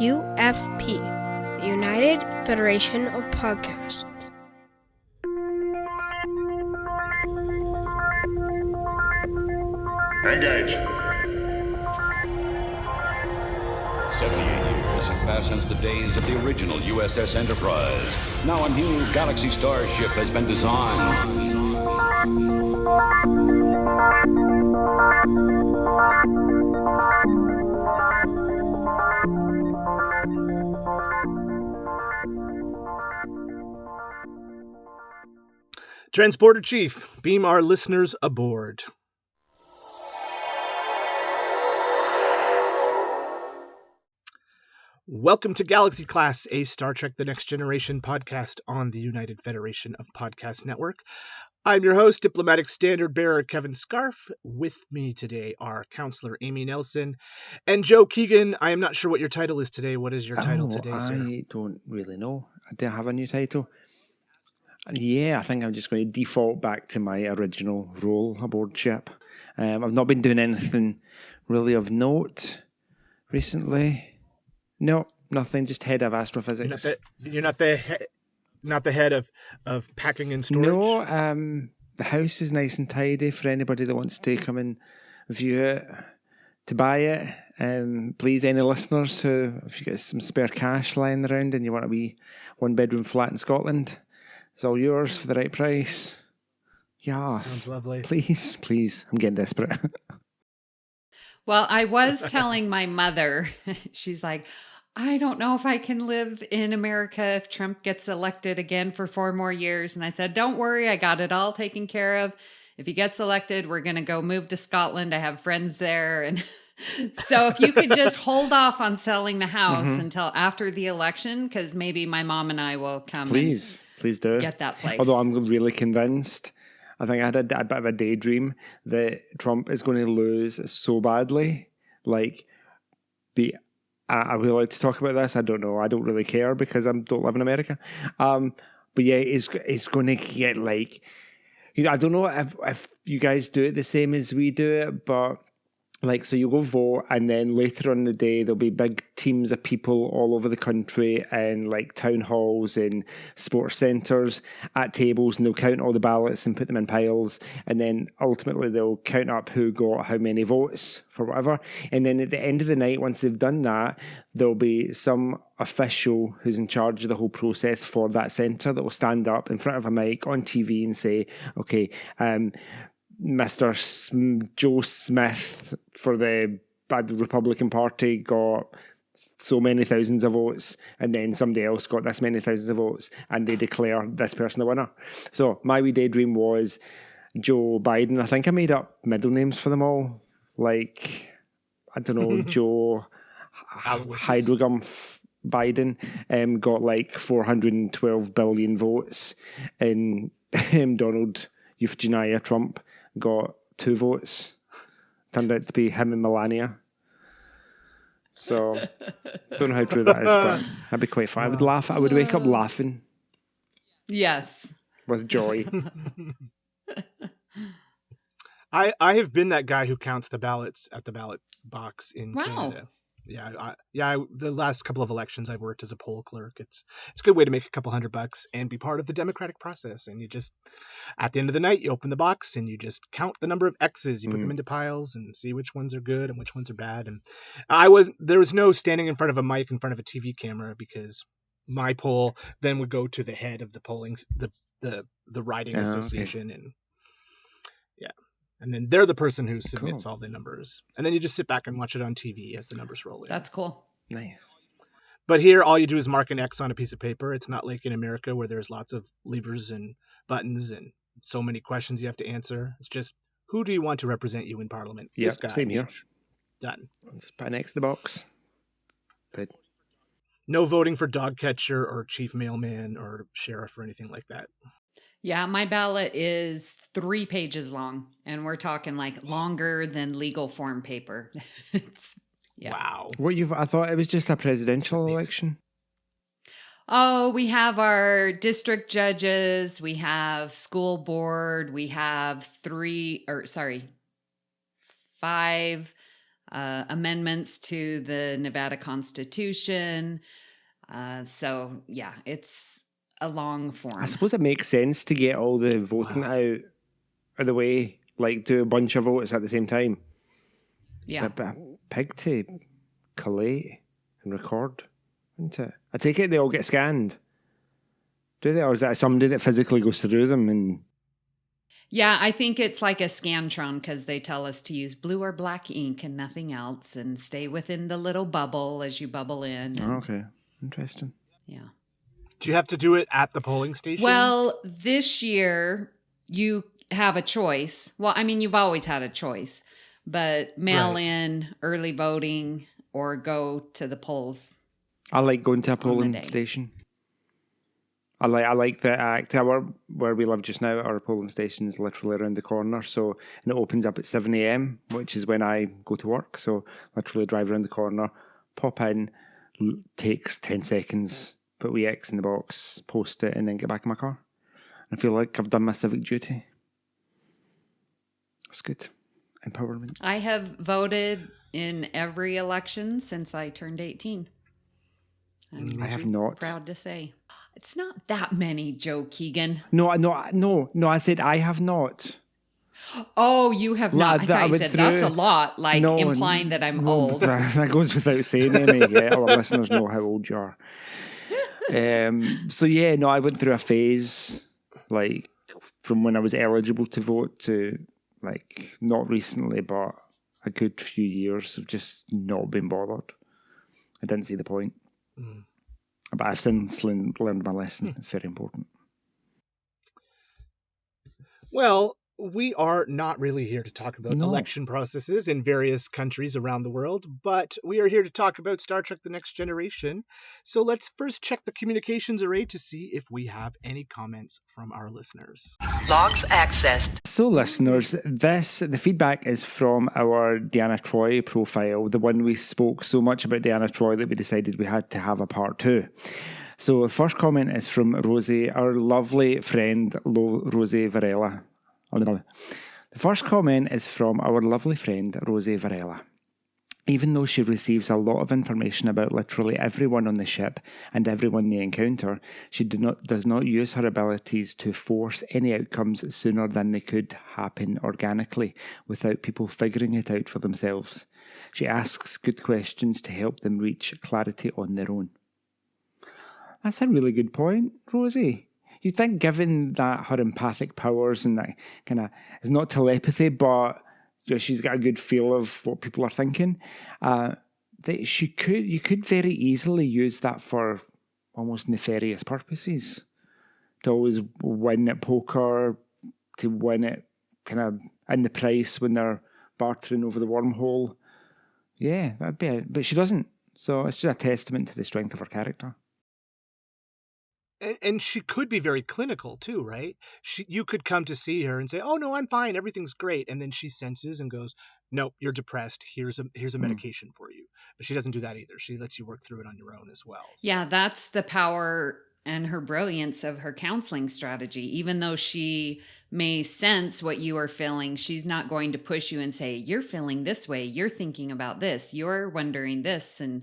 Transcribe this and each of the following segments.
UFP, the United Federation of Podcasts. Engage. 78 years have passed since the days of the original USS Enterprise. Now a new Galaxy Starship has been designed. Transporter Chief, beam our listeners aboard. Welcome to Galaxy Class, a Star Trek The Next Generation podcast on the United Federation of Podcast Network. I'm your host, Diplomatic Standard Bearer Kevin Scharf. With me today are Counselor Amy Nelson and Joe Keegan. I am not sure what your title is today. What is your title today, sir? I don't really know. I don't have a new title. Yeah, I think I'm just going to default back to my original role aboard ship. I've not been doing anything really of note recently. No, nothing. Just head of astrophysics. You're not the head of packing and storage? No, the house is nice and tidy for anybody that wants to come and view it, to buy it. Please, any listeners who, if you get some spare cash lying around and you want a wee one-bedroom flat in Scotland, it's all yours for the right price. Yes. Sounds lovely. Please. I'm getting desperate. Well, I was telling my mother, she's like, I don't know if I can live in America if Trump gets elected again for 4 more years. And I said, don't worry, I got it all taken care of. If he gets elected, we're going to go move to Scotland. I have friends there. And so if you could just hold off on selling the house until after the election, because maybe my mom and I will come Please do. Get that place. Although I'm really convinced. I think I had a bit of a daydream that Trump is going to lose so badly. Like, are we allowed to talk about this? I don't know. I don't really care because I don't live in America. But yeah, it's going to get like, I don't know if you guys do it the same as we do it, but like, so you go vote and then later on in the day, there'll be big teams of people all over the country and like town halls and sports centres at tables, and they'll count all the ballots and put them in piles. And then ultimately they'll count up who got how many votes for whatever. And then at the end of the night, once they've done that, there'll be some official who's in charge of the whole process for that centre that will stand up in front of a mic on TV and say, okay, Mr. Joe Smith for the Republican Party got so many thousands of votes, and then somebody else got this many thousands of votes, and they declare this person the winner. So my wee daydream was Joe Biden. I think I made up middle names for them all. Like, I don't know, Joe Hydrogumph Biden got like 412 billion votes, and Donald Euthanasia Trump got 2 votes. Turned out to be him and Melania. So, don't know how true that is, but that'd be quite fun. I would laugh. I would wake up laughing. Yes. With joy. I have been that guy who counts the ballots at the ballot box in Canada. Yeah, the last couple of elections I've worked as a poll clerk. It's a good way to make a couple $100 and be part of the democratic process. And you just, at the end of the night, you open the box and you just count the number of X's. You put them into piles and see which ones are good and which ones are bad. And there was no standing in front of a mic in front of a TV camera, because my poll then would go to the head of the polling, the riding association, and yeah. And then they're the person who submits all the numbers. And then you just sit back and watch it on TV as the numbers roll in. That's cool. Nice. But here, all you do is mark an X on a piece of paper. It's not like in America where there's lots of levers and buttons and so many questions you have to answer. It's just, who do you want to represent you in Parliament? Yeah, this guy. same here. Done. Just put an X in the box. But no voting for dog catcher or chief mailman or sheriff or anything like that. Yeah, my ballot is 3 pages long, and we're talking like longer than legal form paper. Wow. I thought it was just a presidential election. Oh, we have our district judges, we have school board, we have 5 amendments to the Nevada Constitution. So, yeah, it's a long form. I suppose it makes sense to get all the voting out of the way, like do a bunch of votes at the same time. Yeah. But a pig to collate and record, isn't it? I take it they all get scanned. Do they? Or is that somebody that physically goes through them? And yeah, I think it's like a Scantron because they tell us to use blue or black ink and nothing else and stay within the little bubble as you bubble in. Oh, okay. Interesting. Yeah. Do you have to do it at the polling station? Well, this year you have a choice. Well, I mean, you've always had a choice, but mail in, early voting, or go to the polls. I like going to a polling station. I like the act. Where we live just now, our polling station is literally around the corner. So, and it opens up at 7 a.m., which is when I go to work. So, literally drive around the corner, pop in, takes 10 seconds, put wee X in the box, post it, and then get back in my car. And I feel like I've done my civic duty. It's good. Empowerment. I have voted in every election since I turned 18. I have not. Proud to say. It's not that many, Joe Keegan. No, I said I have not. Oh, you have not. I thought you said that's a lot, like implying that I'm old. That goes without saying, Amy. Yeah, our listeners know how old you are. So yeah, no, I went through a phase, like, from when I was eligible to vote to, like, not recently, but a good few years of just not being bothered. I didn't see the point. But I've since learned my lesson. It's very important. Well, we are not really here to talk about election processes in various countries around the world, but we are here to talk about Star Trek The Next Generation. So let's first check the communications array to see if we have any comments from our listeners. Logs accessed. So listeners, the feedback is from our Deanna Troi profile, the one we spoke so much about Deanna Troi that we decided we had to have a part 2. So the first comment is from Rosie, our lovely friend Rosie Varela. The first comment is from our lovely friend Rosie Varela. Even though she receives a lot of information about literally everyone on the ship and everyone they encounter, she does not use her abilities to force any outcomes sooner than they could happen organically without people figuring it out for themselves. She asks good questions to help them reach clarity on their own. That's a really good point, Rosie. You'd think, given that her empathic powers and that kind of, it's not telepathy, but she's got a good feel of what people are thinking, that you could very easily use that for almost nefarious purposes. To always win at poker, to win it kind of in the price when they're bartering over the wormhole. Yeah, that'd be it. But she doesn't. So it's just a testament to the strength of her character. And she could be very clinical too, right? You could come to see her and say, "Oh no, I'm fine, everything's great," and then she senses and goes, "Nope, you're depressed. Here's a medication for you." But she doesn't do that either. She lets you work through it on your own as well. So. Yeah, that's the power and her brilliance of her counseling strategy. Even though she may sense what you are feeling, she's not going to push you and say, "You're feeling this way. You're thinking about this. You're wondering this," and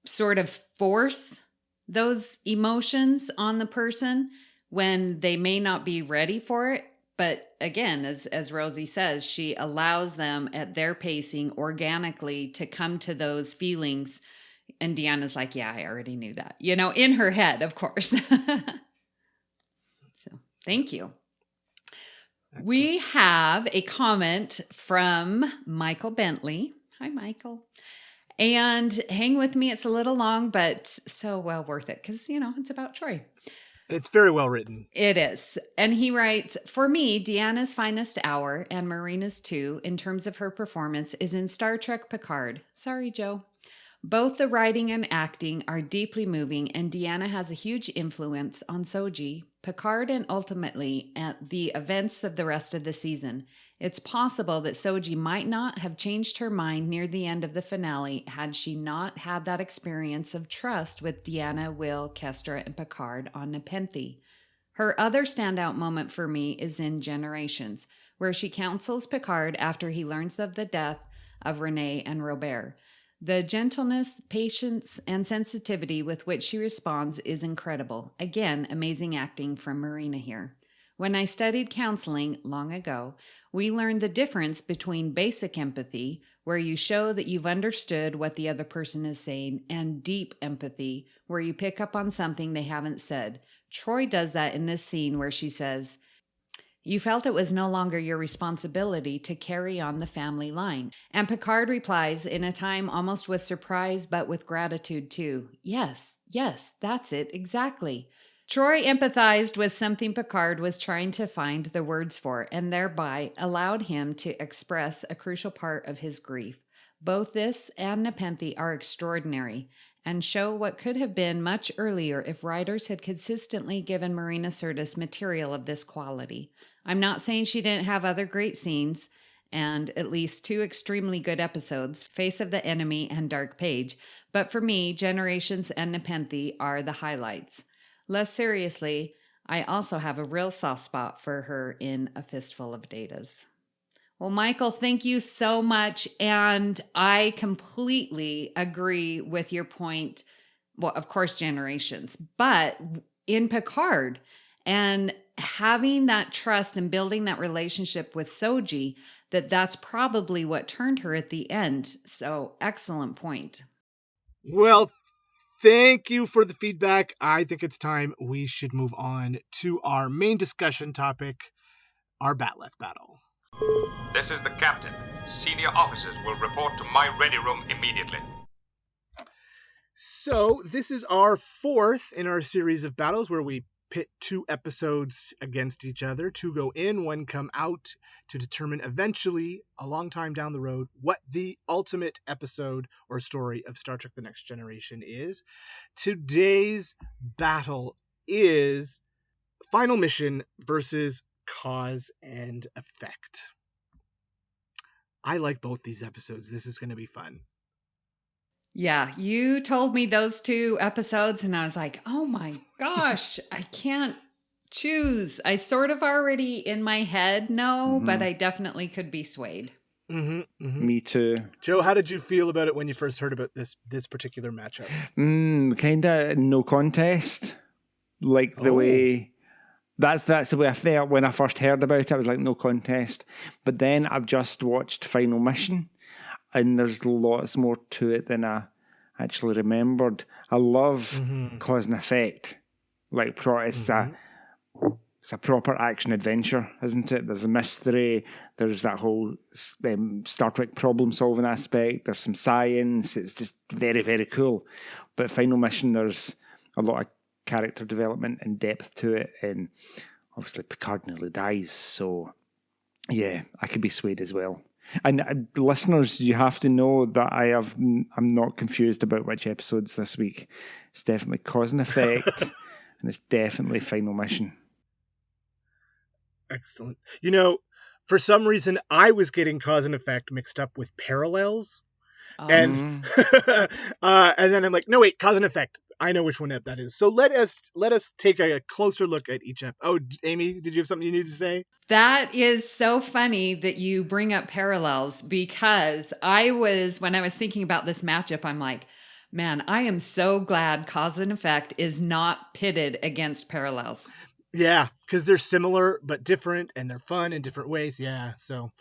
sort of force those emotions on the person when they may not be ready for it. But again, as Rosie says, she allows them at their pacing organically to come to those feelings. And Deanna's like, "Yeah, I already knew that," in her head, of course. So thank you. Excellent. We have a comment from Michael Bentley. Hi, Michael. And hang with me, it's a little long, but so well worth it because, it's about Troy. It's very well written. It is. And he writes, "For me, Deanna's finest hour, and Marina's too, in terms of her performance, is in Star Trek Picard." Sorry, Joe. "Both the writing and acting are deeply moving, and Deanna has a huge influence on Soji, Picard, and ultimately at the events of the rest of the season. It's possible that Soji might not have changed her mind near the end of the finale had she not had that experience of trust with Deanna, Will, Kestra, and Picard on Nepenthe. Her other standout moment for me is in Generations, where she counsels Picard after he learns of the death of Renee and Robert. The gentleness, patience, and sensitivity with which she responds is incredible. Again, amazing acting from Marina here. When I studied counseling long ago, we learned the difference between basic empathy, where you show that you've understood what the other person is saying, and deep empathy, where you pick up on something they haven't said. Troy does that in this scene where she says, "You felt it was no longer your responsibility to carry on the family line." And Picard replies in a time almost with surprise, but with gratitude too. Yes, that's it, exactly. Troy empathized with something Picard was trying to find the words for, and thereby allowed him to express a crucial part of his grief. Both this and Nepenthe are extraordinary, and show what could have been much earlier if writers had consistently given Marina Sirtis material of this quality. I'm not saying she didn't have other great scenes, and at least 2 extremely good episodes, Face of the Enemy and Dark Page, but for me, Generations and Nepenthe are the highlights. Less seriously, I also have a real soft spot for her in A Fistful of Datas. Well, Michael, thank you so much. And I completely agree with your point. Well, of course, Generations, but in Picard and having that trust and building that relationship with Soji, that's probably what turned her at the end. So excellent point. Well, thank you for the feedback. I think it's time we should move on to our main discussion topic, our Batleth battle. This is the captain. Senior officers will report to my ready room immediately. So, this is our 4th in our series of battles where we pit 2 episodes against each other. 2 go in, 1 come out to determine eventually, a long time down the road, what the ultimate episode or story of Star Trek The Next Generation is. Today's battle is Final Mission versus Cause and Effect. I like both these episodes. This is going to be fun. Yeah, you told me those 2 episodes and I was like, oh my gosh, I can't choose. I sort of already in my head know, but I definitely could be swayed. Me too. Joe, how did you feel about it when you first heard about this particular matchup? Kind of no contest. Like the way... That's the way I felt when I first heard about it. I was like, no contest. But then I've just watched Final Mission, and there's lots more to it than I actually remembered. I love Cause and Effect. Like, it's a proper action adventure, isn't it? There's a mystery. There's that whole Star Trek problem-solving aspect. There's some science. It's just very, very cool. But Final Mission, there's a lot of character development and depth to it, and obviously Picard nearly dies, so yeah, I could be swayed as well. And listeners, you have to know that I'm not confused about which episodes this week. It's definitely Cause and Effect, and it's definitely Final Mission. Excellent. For some reason, I was getting Cause and Effect mixed up with Parallels, and and then I'm like, no wait, Cause and Effect. I know which one that is. So let us take a closer look at each episode. Oh, Amy, did you have something you need to say? That is so funny that you bring up Parallels, because when I was thinking about this matchup, I'm like, man, I am so glad Cause and Effect is not pitted against Parallels. Yeah, because they're similar but different, and they're fun in different ways. Yeah, so...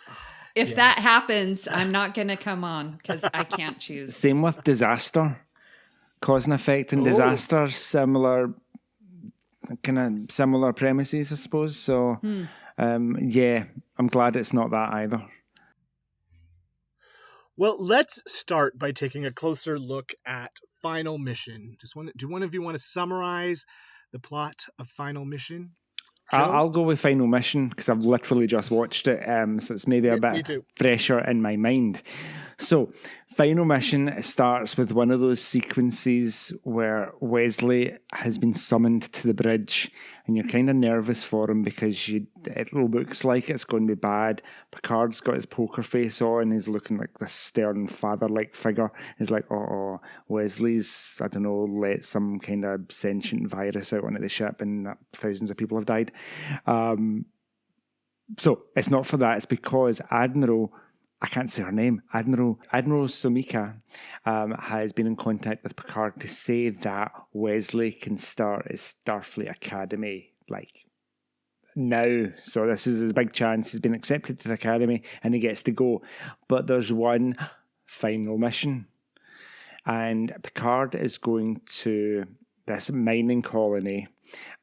If that happens, I'm not going to come on because I can't choose. Same with Disaster. Cause and Effect and Disaster, similar premises, I suppose. So, yeah, I'm glad it's not that either. Well, let's start by taking a closer look at Final Mission. Do one of you want to summarize the plot of Final Mission? I'll go with Final Mission because I've literally just watched it, so it's maybe a bit fresher in my mind. So, Final Mission starts with one of those sequences where Wesley has been summoned to the bridge, and you're kind of nervous for him because it looks like it's going to be bad. Picard's got his poker face on, he's looking like this stern father-like figure. He's like, Wesley's, I don't know, let some kind of sentient virus out onto the ship and thousands of people have died. So it's not for that, it's because Admiral I can't say her name, Admiral Sumika, has been in contact with Picard to say that Wesley can start his Starfleet Academy, like, now. So this is his big chance. He's been accepted to the Academy and he gets to go. But there's one final mission. And Picard is going to this mining colony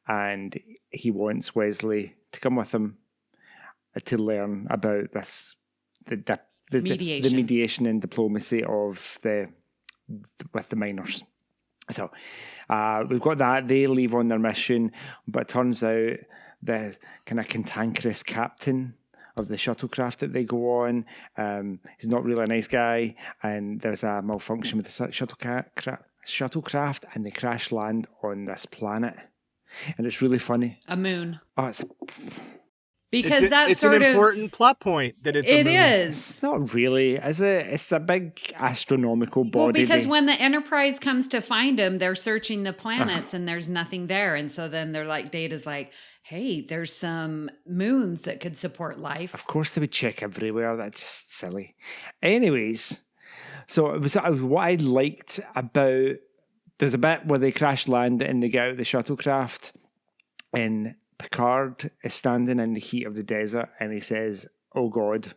and he wants Wesley to come with him to learn about this, the mediation and diplomacy of with the miners. So we've got that. They leave on their mission, but it turns out the kind of cantankerous captain of the shuttlecraft that they go on, he's not really a nice guy, and there's a malfunction with the shuttlecraft, and they crash land on this planet, and it's really funny. A moon. Oh, it's because it's an important plot point that it's a moon. It's not really, is it? It's a big astronomical body. Well, because when the Enterprise comes to find him, they're searching the planets and there's nothing there. And so then they're like, Data's like, hey, there's some moons that could support life. Of course they would check everywhere. That's just silly. Anyways, so it was what I liked about, there's a bit where they crash land and they get out the shuttlecraft and Picard is standing in the heat of the desert and he says, oh God,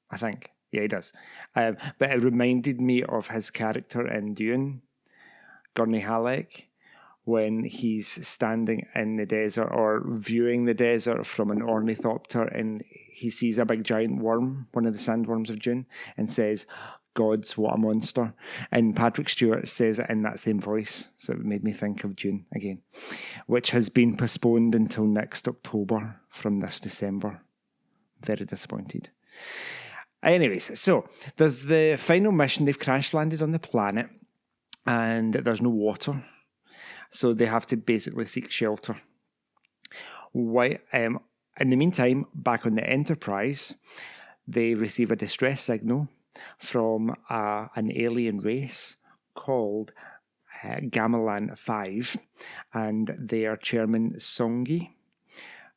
I think. Yeah, he does. But it reminded me of his character in Dune, Gurney Halleck, when he's standing in the desert or viewing the desert from an ornithopter and he sees a big giant worm, one of the sandworms of Dune, and says, Gods, what a monster. And Patrick Stewart says it in that same voice. So it made me think of Dune again, which has been postponed until next October from this December. Very disappointed. Anyways, so there's the final mission. They've crash landed on the planet and there's no water. So they have to basically seek shelter. In the meantime, back on the Enterprise, they receive a distress signal from an alien race called Gamelan 5, and their chairman Songi,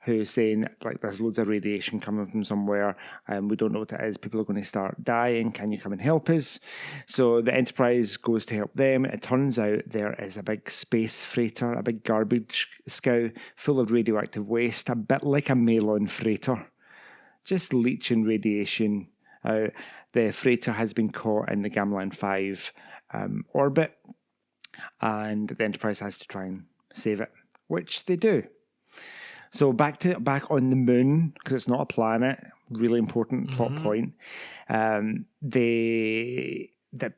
who's saying, like, there's loads of radiation coming from somewhere and we don't know what it is. People are going to start dying. Can you come and help us? So the Enterprise goes to help them. It turns out there is a big space freighter, a big garbage scow full of radioactive waste, a bit like a Malon freighter, just leaching radiation out. The freighter has been caught in the Gamelan 5 orbit, and the Enterprise has to try and save it, which they do. So back on the moon, because it's not a planet, really important plot point. That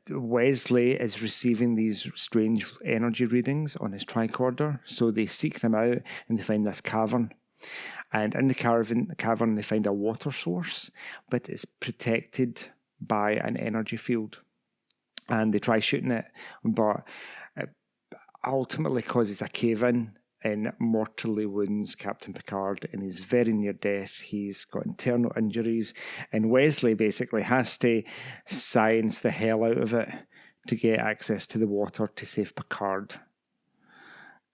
Wesley is receiving these strange energy readings on his tricorder, so they seek them out and they find this cavern. And in the cavern, they find a water source, but it's protected by an energy field. And they try shooting it, but it ultimately causes a cave-in and mortally wounds Captain Picard, and he's very near death. He's got internal injuries, and Wesley basically has to science the hell out of it to get access to the water to save Picard.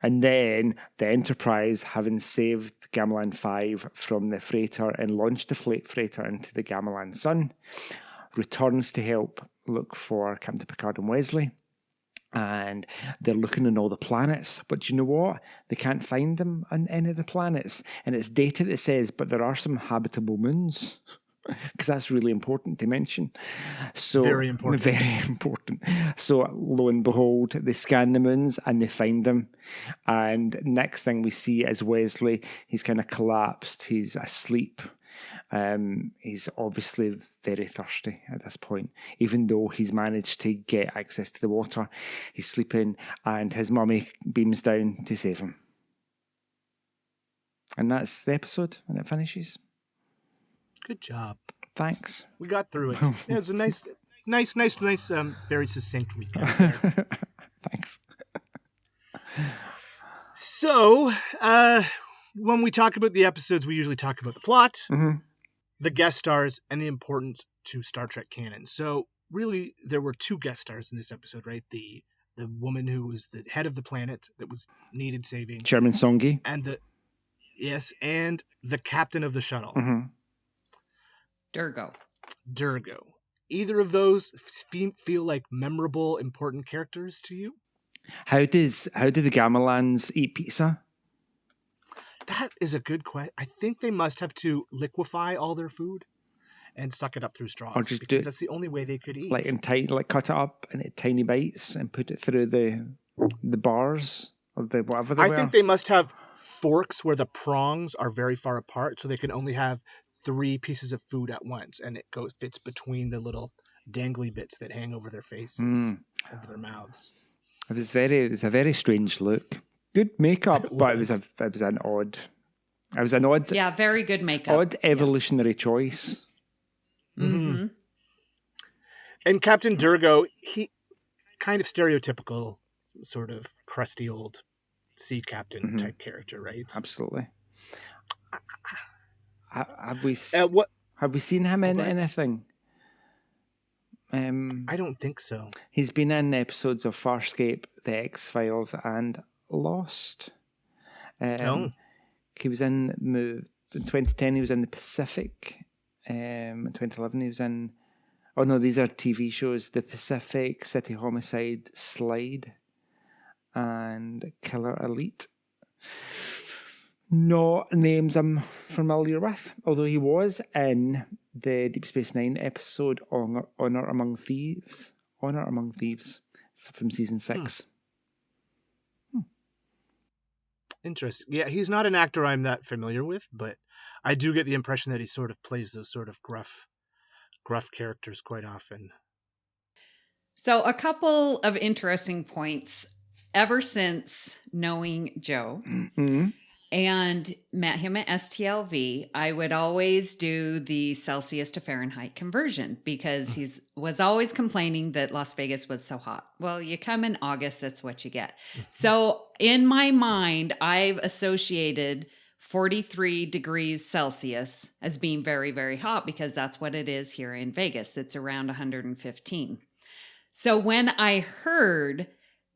And then the Enterprise, having saved Gamelan 5 from the freighter and launched the freighter into the Gamelan Sun, returns to help look for Captain Picard and Wesley. And they're looking on all the planets. But you know what? They can't find them on any of the planets. And it's Data that says, but there are some habitable moons. Because that's really important to mention. So very important. So lo and behold, they scan the moons and they find them. And next thing we see is Wesley. He's kind of collapsed. He's asleep. He's obviously very thirsty at this point, even though he's managed to get access to the water. He's sleeping, and his mummy beams down to save him. And that's the episode, and it finishes. Good job. Thanks. We got through it. Yeah, it was a nice, very succinct recap. Thanks. So, when we talk about the episodes, we usually talk about the plot, the guest stars, and the importance to Star Trek canon. So, really, there were two guest stars in this episode, right? The woman who was the head of the planet that was needed saving, Chairman Songi, and the captain of the shuttle. Durgo. Durgo. Either of those feel like memorable, important characters to you? How do the Gamelans eat pizza? That is a good question. I think they must have to liquefy all their food and suck it up through straws, Or just because that's the only way they could eat. Like cut it up into tiny bites and put it through the bars or the whatever they were. I think they must have forks where the prongs are very far apart, so they can only have 3 pieces of food at once, and it fits between the little dangly bits that hang over their faces, over their mouths. It was a very strange look. Good makeup, but it was an odd. It was an odd. Yeah, very good makeup. Odd evolutionary choice. Mm-hmm. And Captain Durgo, he kind of stereotypical, sort of crusty old sea captain type character, right? Absolutely. Have we seen him in anything? I don't think so. He's been in episodes of Farscape, The X-Files, and Lost. He was in 2010. He was in The Pacific. In 2011, he was in. Oh no, these are TV shows: The Pacific, City Homicide, Slide, and Killer Elite. No names I'm familiar with, although he was in the Deep Space Nine episode Honor Among Thieves. Honor Among Thieves. It's from season 6. Interesting. Yeah, he's not an actor I'm that familiar with, but I do get the impression that he sort of plays those sort of gruff characters quite often. So a couple of interesting points. Ever since knowing Joe and met him at STLV, I would always do the Celsius to Fahrenheit conversion because he was always complaining that Las Vegas was so hot. Well, you come in August, that's what you get. So in my mind, I've associated 43 degrees Celsius as being very, very hot because that's what it is here in Vegas. It's around 115. So when I heard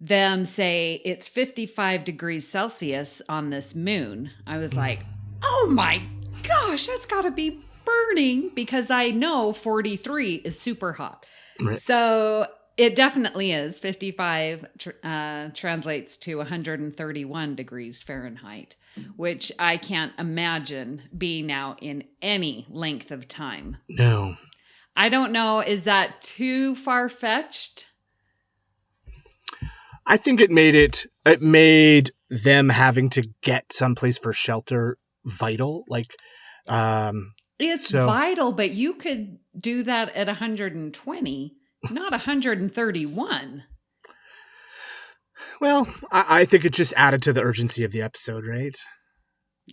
them say it's 55 degrees Celsius on this moon, I was like, oh my gosh, that's got to be burning, because I know 43 is super hot. Right. So it definitely is. 55 translates to 131 degrees Fahrenheit, which I can't imagine being out in any length of time. No. I don't know. Is that too far-fetched? I think it made them having to get someplace for shelter vital. Like, it's vital, but you could do that at 120, not 131. Well, I think it just added to the urgency of the episode, right?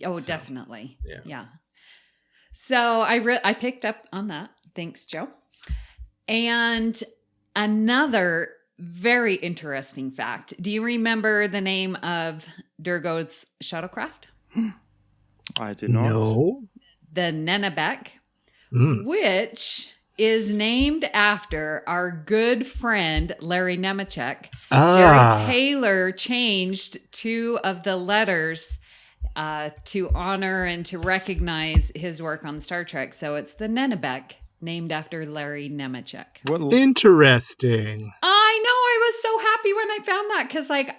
Oh, so, definitely. Yeah. So I picked up on that. Thanks, Joe. And another very interesting fact. Do you remember the name of Durgo's shuttlecraft? I do not. No. The Nenebek, which is named after our good friend Larry Nemeczek. Jerry Taylor changed 2 of the letters to honor and to recognize his work on Star Trek. So it's the Nenebek, named after Larry Nemeczek. Interesting. I know. I was so happy when I found that, because like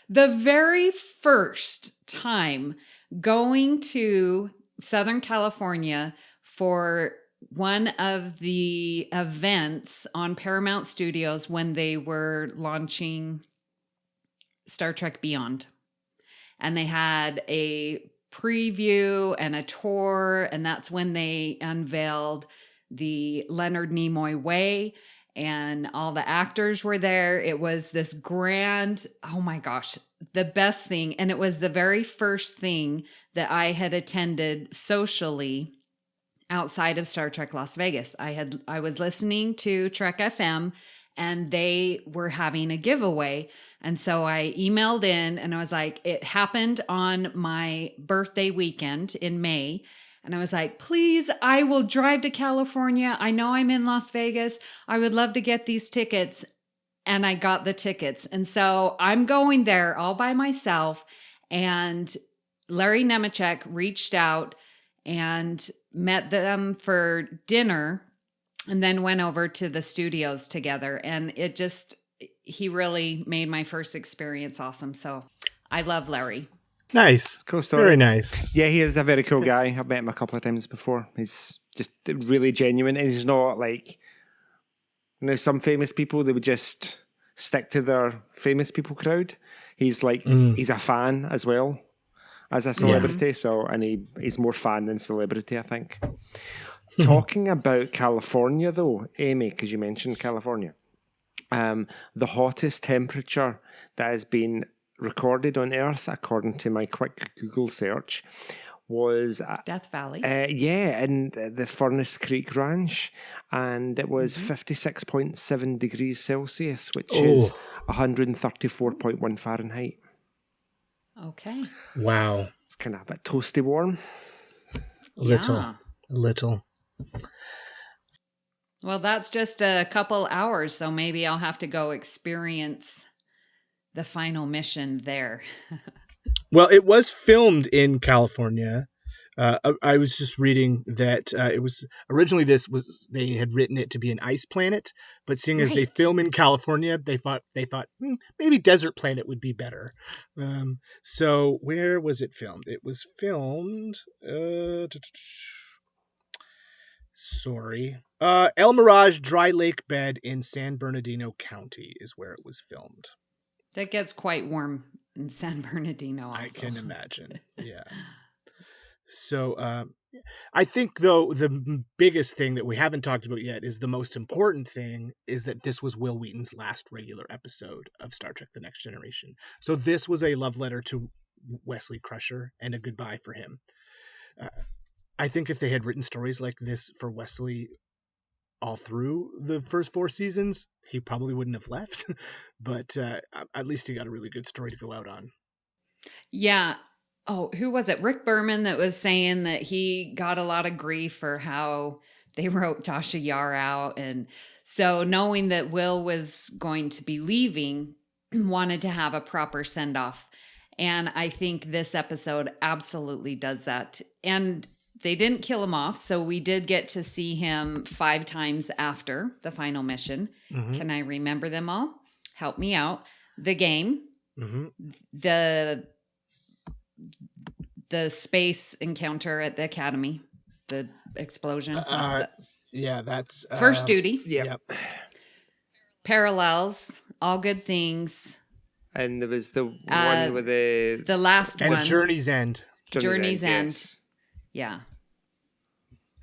the very first time going to Southern California for one of the events on Paramount Studios when they were launching Star Trek Beyond, and they had a preview and a tour, and that's when they unveiled the Leonard Nimoy Way, and all the actors were there. It was this grand, oh my gosh, the best thing. And it was the very first thing that I had attended socially outside of Star Trek Las Vegas. I was listening to Trek FM, and they were having a giveaway. And so I emailed in and I was like, it happened on my birthday weekend in May. And I was like, please, I will drive to California. I know I'm in Las Vegas. I would love to get these tickets. And I got the tickets. And so I'm going there all by myself. And Larry Nemeczek reached out and met them for dinner and then went over to the studios together. And he really made my first experience awesome. So I love Larry. Nice. Cool story. Very nice. Yeah, he is a very cool guy. I've met him a couple of times before. He's just really genuine, and he's not like, some famous people, they would just stick to their famous people crowd. He's like, he's a fan as well as a celebrity. So, and he's more fan than celebrity, I think. Talking about California though, Amy, because you mentioned California, the hottest temperature that has been recorded on Earth, according to my quick Google search, was Death Valley. In the Furnace Creek Ranch, and it was 56.7 degrees Celsius, which is 134.1 Fahrenheit. Okay. Wow. It's kind of a bit toasty warm. Little. Well, that's just a couple hours, so maybe I'll have to go experience the final mission there. Well, it was filmed in California. I was just reading that it was originally they had written it to be an ice planet, but seeing as they film in California, they thought maybe desert planet would be better. So where was it filmed? It was filmed. El Mirage Dry Lake Bed in San Bernardino County is where it was filmed. That gets quite warm in San Bernardino also. I can imagine. Yeah. So I think, though, the biggest thing that we haven't talked about yet is the most important thing is that this was Will Wheaton's last regular episode of Star Trek The Next Generation. So this was a love letter to Wesley Crusher and a goodbye for him. I think if they had written stories like this for Wesley all through the first 4 seasons, he probably wouldn't have left. But at least he got a really good story to go out on. Yeah. Oh, who was it? Rick Berman that was saying that he got a lot of grief for how they wrote Tasha Yar out. And so knowing that Will was going to be leaving, wanted to have a proper send-off. And I think this episode absolutely does that. And they didn't kill him off, so we did get to see him 5 times after the final mission. Mm-hmm. Can I remember them all? Help me out. The game, the space encounter at the Academy, the explosion. That's First Duty. Yep. Parallels, All Good Things. And there was the one with the last and one. And Journey's End. Journey's End. Yes. Yeah.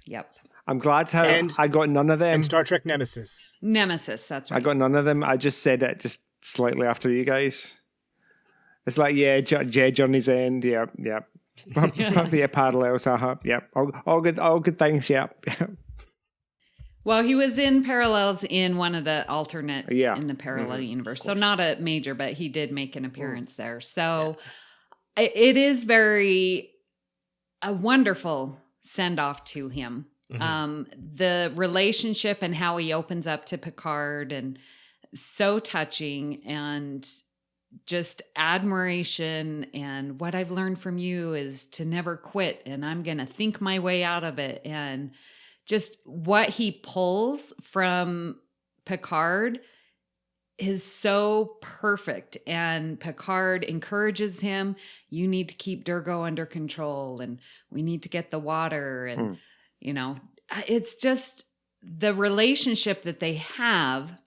Yep. I'm glad I got none of them. And Star Trek Nemesis. Nemesis, that's right. I got none of them. I just said it just slightly after you guys. It's like, Journey's End. Yep. Yeah, Parallels. Yep. All good things. Yep. Well, he was in Parallels in one of the alternate in the parallel universe. So not a major, but he did make an appearance there. So it is a wonderful send off to him. Mm-hmm. The relationship and how he opens up to Picard, and so touching, and just admiration. And what I've learned from you is to never quit, and I'm going to think my way out of it. And just what he pulls from Picard is so perfect. And Picard encourages him, you need to keep Durgo under control, and we need to get the water. And, it's just the relationship that they have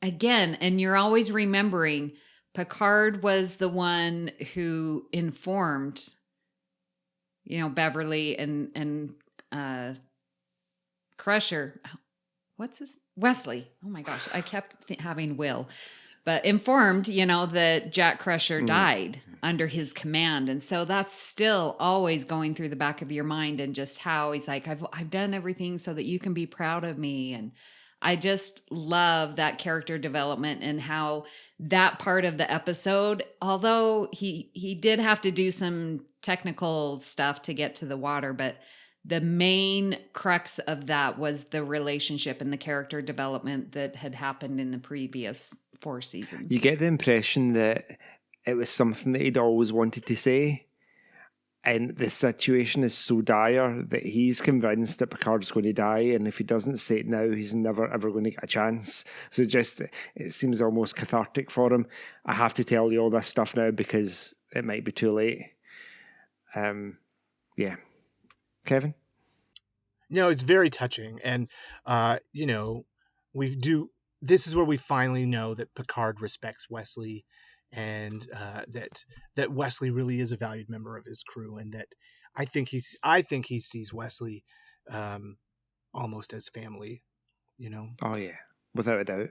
again. And you're always remembering Picard was the one who informed, Beverly and Crusher. What's his? Wesley. Oh my gosh. I kept having Will, but informed, that Jack Crusher died under his command. And so that's still always going through the back of your mind, and just how he's like, I've done everything so that you can be proud of me. And I just love that character development, and how that part of the episode, although he did have to do some technical stuff to get to the water, but the main crux of that was the relationship and the character development that had happened in the previous 4 seasons. You get the impression that it was something that he'd always wanted to say, And the situation is so dire that he's convinced that Picard's going to die, and if he doesn't say it now, he's never ever going to get a chance. So it seems almost cathartic for him. I have to tell you all this stuff now because it might be too late. Yeah. Kevin? No, it's very touching. And, this is where we finally know that Picard respects Wesley, and that Wesley really is a valued member of his crew, and that I think he sees Wesley almost as family, Oh yeah, without a doubt.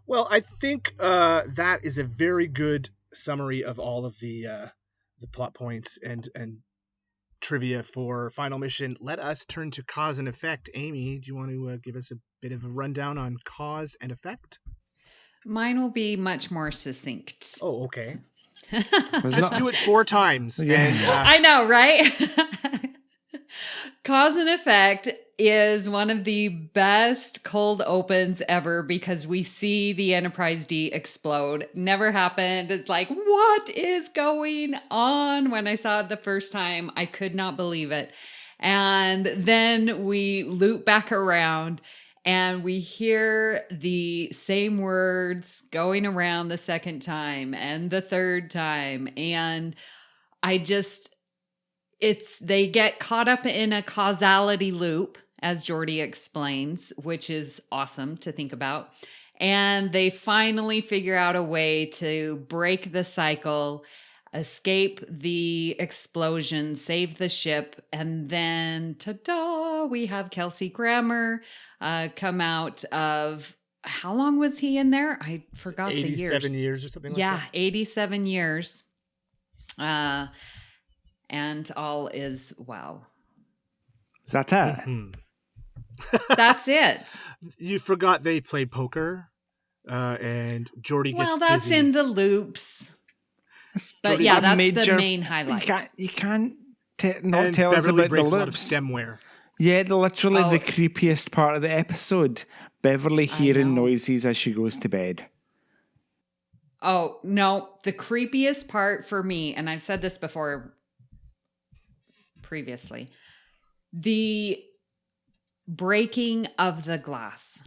Well, I think that is a very good summary of all of the plot points and trivia for Final Mission. Let us turn to cause and effect. Amy, do you want to give us a bit of a rundown on cause and effect? Mine will be much more succinct. Oh, okay. Just do it 4 times. Yeah. And, I know, right? Cause and effect is one of the best cold opens ever because we see the Enterprise D explode. Never happened. It's like, what is going on? When I saw it the first time, I could not believe it. And then we loop back around and we hear the same words going around the second time and the third time. And they get caught up in a causality loop, as Geordi explains, which is awesome to think about. And they finally figure out a way to break the cycle, escape the explosion, save the ship, and then, ta-da, we have Kelsey Grammer come out of, how long was he in there? I forgot the years. 87 years or something like that? Yeah, 87 years. And all is well. Is that it? Mm-hmm. That's it. You forgot they play poker, and Geordi gets that's dizzy. in the loops. But Geordi, yeah, a that's major- the main highlight. You can't not And tell us Beverly about the breaks a lot of loops. stemware. Yeah, literally Oh. the creepiest part of the episode. Beverly hearing know. noises as she goes to bed. Oh, no. The creepiest part for me, and I've said this before previously, the breaking of the glass.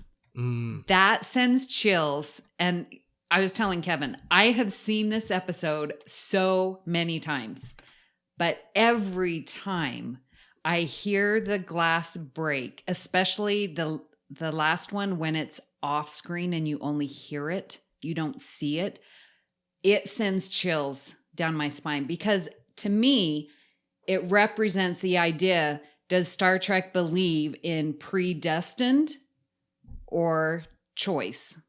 That sends chills. And I was telling Kevin, I have seen this episode so many times, but every time I hear the glass break, especially the last one when it's off screen and you only hear it, you don't see it, it sends chills down my spine because to me, it represents the idea, does Star Trek believe in predestined or choice?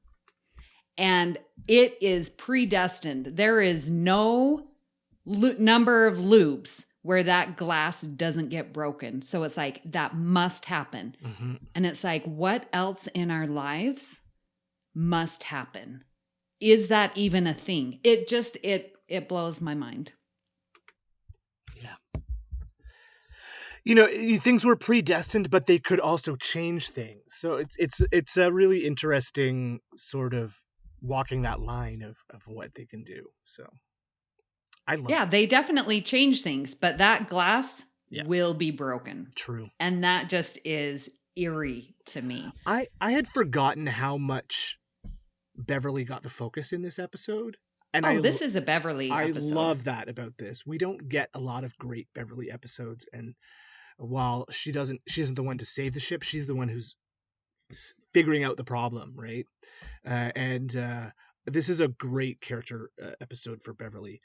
And it is predestined. There is no number of loops where that glass doesn't get broken. So it's like, that must happen. Mm-hmm. And it's like, what else in our lives must happen? Is that even a thing? It just, it blows my mind. Yeah. Things were predestined, but they could also change things. So it's a really interesting sort of walking that line of what they can do. So I love it. They definitely change things, but that glass will be broken. True. And that just is eerie to me. I had forgotten how much Beverly got the focus in this episode. And this is a Beverly episode. I love that about this. We don't get a lot of great Beverly episodes, and while she isn't the one to save the ship, she's the one who's figuring out the problem, right? And this is a great character episode for Beverly.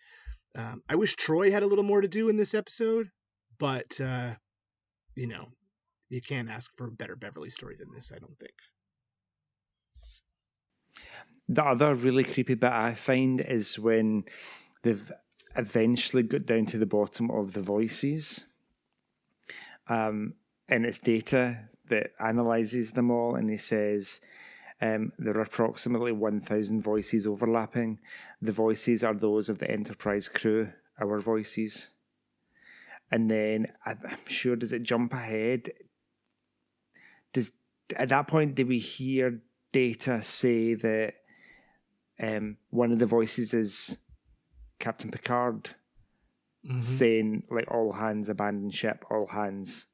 I wish Troy had a little more to do in this episode, but you can't ask for a better Beverly story than this, I don't think. The other really creepy bit I find is when they've eventually got down to the bottom of the voices. And it's Data that analyzes them all, and he says there are approximately 1,000 voices overlapping. The voices are those of the Enterprise crew, our voices. And then, I'm sure, does it jump ahead? At that point, do we hear Data say that one of the voices is Captain Picard saying, like, all hands abandon ship, all hands.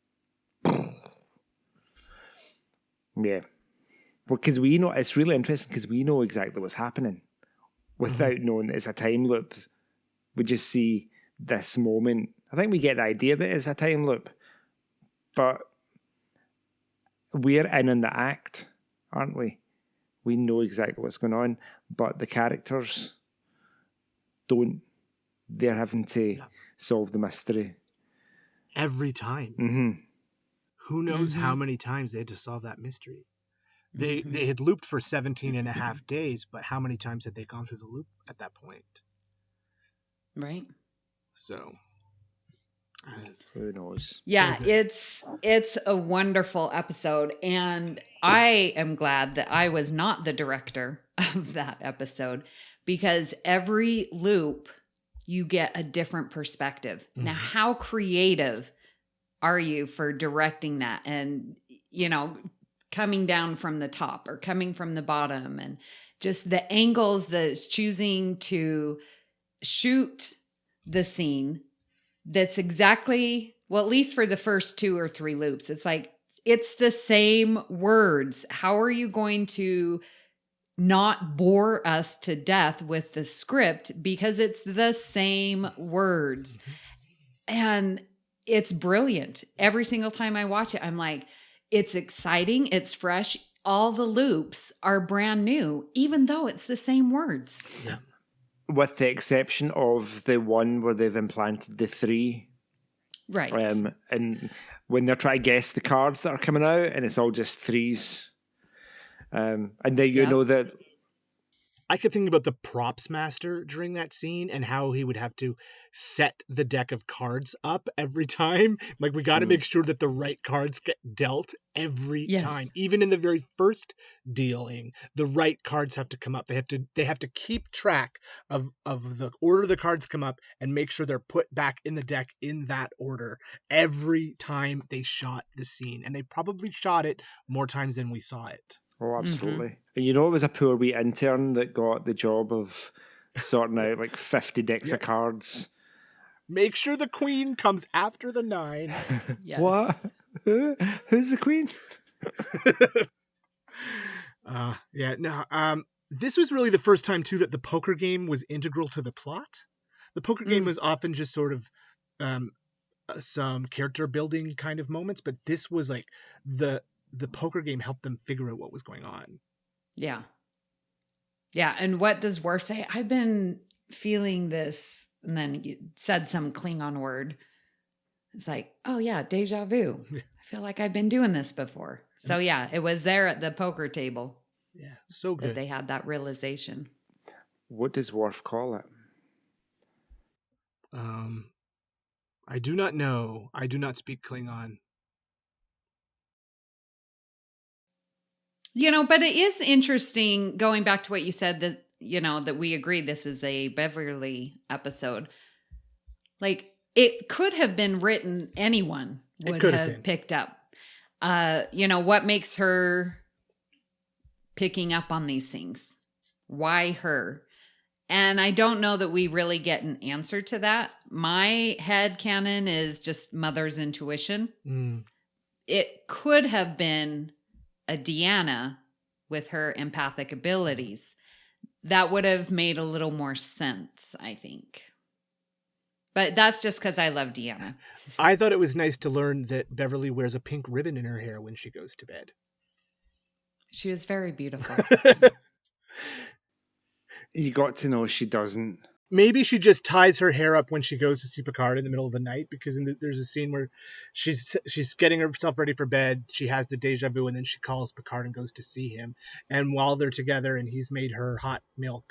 Yeah. Well, because we know, it's really interesting because we know exactly what's happening without knowing that it's a time loop. We just see this moment. I think we get the idea that it's a time loop, but we're in the act, aren't we? We know exactly what's going on, but the characters don't. They're having to solve the mystery. Every time. Who knows how many times they had to solve that mystery? They had looped for 17 and a half days, but how many times had they gone through the loop at that point? Right. So, who knows? Yeah, so it's a wonderful episode, and I am glad that I was not the director of that episode, because every loop you get a different perspective. Now, how creative are you for directing that, and coming down from the top or coming from the bottom, and just the angles that it's choosing to shoot the scene. That's exactly, well, at least for the first 2 or 3 loops, it's like, it's the same words. How are you going to not bore us to death with the script? Because it's the same words. And it's brilliant. Every single time I watch it, I'm like, it's exciting. It's fresh. All the loops are brand new, even though it's the same words. Yeah. With the exception of the one where they've implanted the 3. Right. And when they're trying to guess the cards that are coming out, and it's all just 3s. And then you know that... I kept thinking about the props master during that scene and how he would have to set the deck of cards up every time. Like, we got to make sure that the right cards get dealt every time. Even in the very first dealing, the right cards have to come up. They have to keep track of the order the cards come up and make sure they're put back in the deck in that order every time they shot the scene. And they probably shot it more times than we saw it. Oh, absolutely. And it was a poor wee intern that got the job of sorting out like 50 decks of cards. Make sure the queen comes after the 9. Yes. What? Who's the queen? This was really the first time, too, that the poker game was integral to the plot. The poker game was often just sort of some character building kind of moments, but this was like the poker game helped them figure out what was going on. Yeah. Yeah. And what does Worf say? I've been feeling this. And then you said some Klingon word. It's like, oh yeah, deja vu. I feel like I've been doing this before. So yeah, it was there at the poker table. Yeah, so good. That they had that realization. What does Worf call it? I do not know. I do not speak Klingon. But it is interesting, going back to what you said, that, that we agree this is a Beverly episode. Like, it could have been written, anyone would have picked up. What makes her picking up on these things? Why her? And I don't know that we really get an answer to that. My headcanon is just Mother's intuition. It could have been a Deanna with her empathic abilities. That would have made a little more sense, I think. But that's just because I love Deanna. I thought it was nice to learn that Beverly wears a pink ribbon in her hair when she goes to bed. She was very beautiful. You got to know she doesn't. Maybe she just ties her hair up when she goes to see Picard in the middle of the night, because there's a scene where she's getting herself ready for bed. She has the deja vu, and then she calls Picard and goes to see him. And while they're together and he's made her hot milk,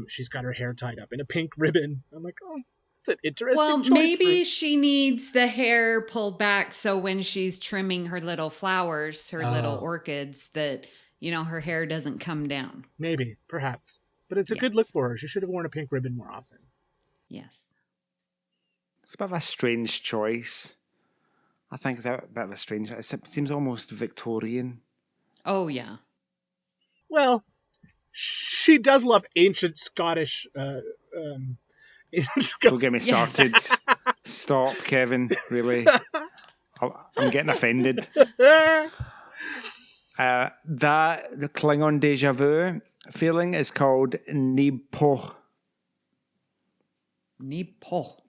she's got her hair tied up in a pink ribbon. I'm like, oh, that's an interesting choice. Well, maybe she needs the hair pulled back so when she's trimming her little flowers, her little orchids, that, her hair doesn't come down. Maybe, perhaps. But it's a good look for her. She should have worn a pink ribbon more often. Yes. It's a bit of a strange choice. I think it's a bit of a strange... It seems almost Victorian. Oh, yeah. Well, she does love ancient Scottish Don't get me started. Stop, Kevin. Really. I'm getting offended. The Klingon deja vu feeling is called Nipo. Nipo.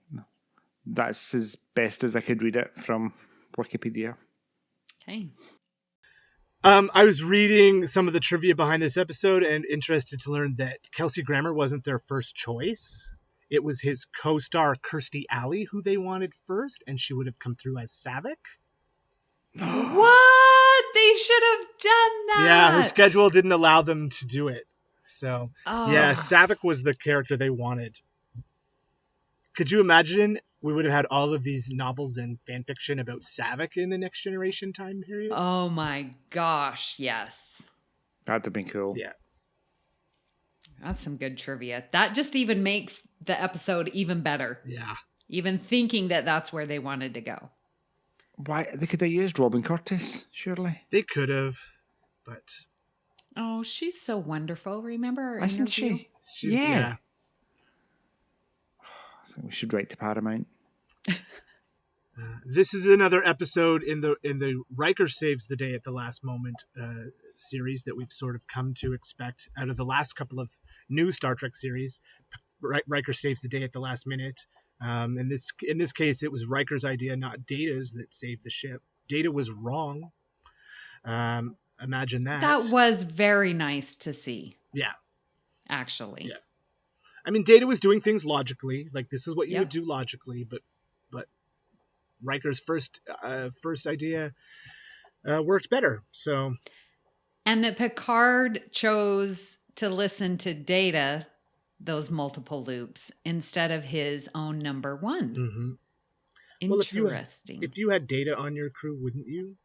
That's as best as I could read it from Wikipedia. Okay. I was reading some of the trivia behind this episode and interested to learn that Kelsey Grammer wasn't their first choice. It was his co-star Kirstie Alley who they wanted first, and she would have come through as Saavik. What? They should have done that. Yeah, her schedule didn't allow them to do it. So, yeah, Saavik was the character they wanted. Could you imagine we would have had all of these novels and fan fiction about Saavik in the Next Generation time period? Oh my gosh, yes. That'd have been cool. Yeah. That's some good trivia. That just even makes the episode even better. Yeah. Even thinking that that's where they wanted to go. Why? They could have used Robin Curtis, surely. They could have, but... Oh, she's so wonderful. Remember our Isn't interview? she? Yeah. I think we should write to Paramount. This is another episode in the Riker Saves the Day at the Last Moment series that we've sort of come to expect out of the last couple of new Star Trek series. Riker saves the day at the last minute. In this case, it was Riker's idea, not Data's, that saved the ship. Data was wrong. Imagine that. That was very nice to see. Yeah. Actually. Yeah. I mean, Data was doing things logically. Like, this is what you would do logically, but Riker's first idea worked better. So, and that Picard chose to listen to Data, those multiple loops, instead of his own number one. Mm-hmm. Interesting. Well, if you had Data on your crew, wouldn't you?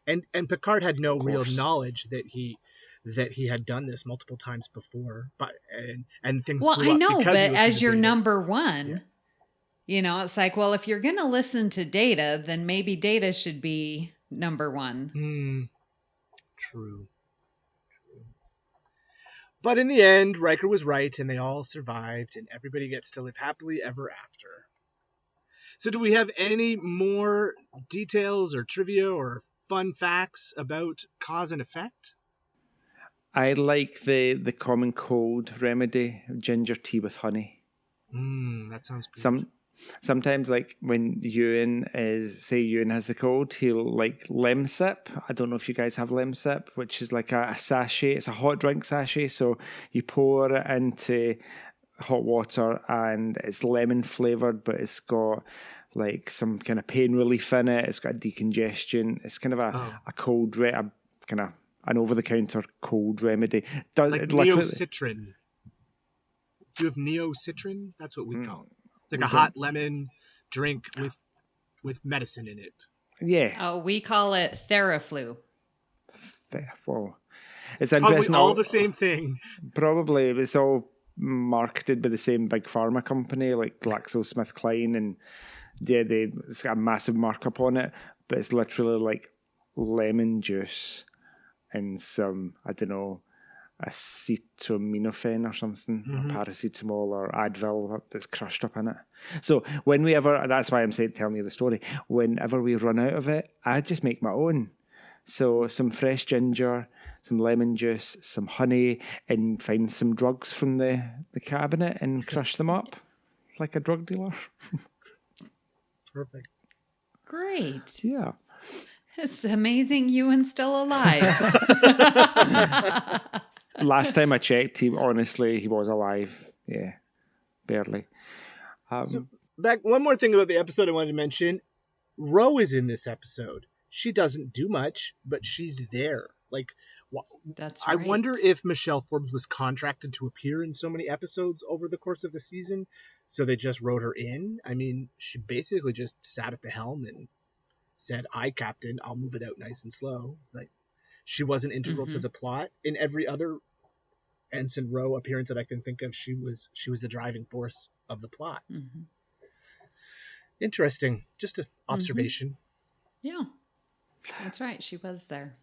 And Picard had no real knowledge that he had done this multiple times before, but and things. Well, I know, but as your Data. number one, you know, it's like, well, if you're going to listen to Data, then maybe Data should be number one. True. But in the end, Riker was right, and they all survived, and everybody gets to live happily ever after. So do we have any more details or trivia or fun facts about cause and effect? I like the common cold remedy of ginger tea with honey. That sounds good. Sometimes, like when Ewan has the cold, he'll like Lemsip. I don't know if you guys have Lemsip, which is like a sachet. It's a hot drink sachet. So you pour it into hot water and it's lemon flavored, but it's got like some kind of pain relief in it. It's got a decongestion. It's kind of a cold, kind of an over-the-counter cold remedy. Like Neocitrin. Do you have Neocitrin? That's what we call it. It's like a hot lemon drink with medicine in it. Yeah. Oh, we call it Theraflu. Well, it's interesting. All the same thing. Probably. It's all marketed by the same big pharma company like GlaxoSmithKline, and it's got a massive markup on it, but it's literally like lemon juice and some, I don't know, acetaminophen or something, or paracetamol or Advil that's crushed up in it. So that's why I'm telling you the story. Whenever we run out of it, I just make my own. So some fresh ginger, some lemon juice, some honey, and find some drugs from the cabinet and crush them up like a drug dealer. Perfect. Great. Yeah. It's amazing Ewan's still alive. Last time I checked, he was alive. Yeah, barely. One more thing about the episode I wanted to mention. Ro is in this episode. She doesn't do much, but she's there. Like, that's right. I wonder if Michelle Forbes was contracted to appear in so many episodes over the course of the season, so they just wrote her in. I mean, she basically just sat at the helm and said, "Aye, Captain, I'll move it out nice and slow." Like, she wasn't integral to the plot. In every other Ensign Ro appearance that I can think of, she was the driving force of the plot. Interesting. Just an observation. Yeah, that's right. She was there.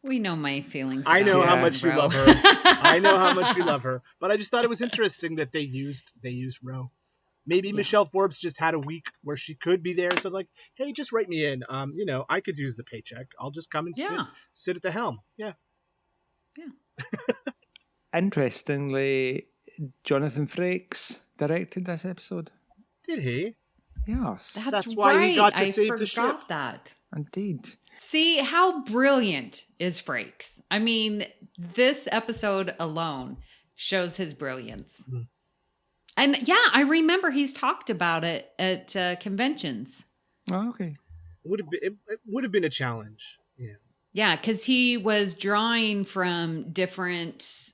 We know my feelings. I know about how much you Ro. love her. I know how much you love her. But I just thought it was interesting that they used Ro. Maybe Michelle Forbes just had a week where she could be there. So like, hey, just write me in. I could use the paycheck. I'll just come and sit at the helm. Yeah. Interestingly, Jonathan Frakes directed this episode. Did he? Yes. That's why right. he got to I save the ship. forgot that. Indeed. See, how brilliant is Frakes? I mean, this episode alone shows his brilliance. Mm-hmm. And I remember he's talked about it at conventions. Oh, okay. It would have been a challenge. Yeah. Yeah, because he was drawing from different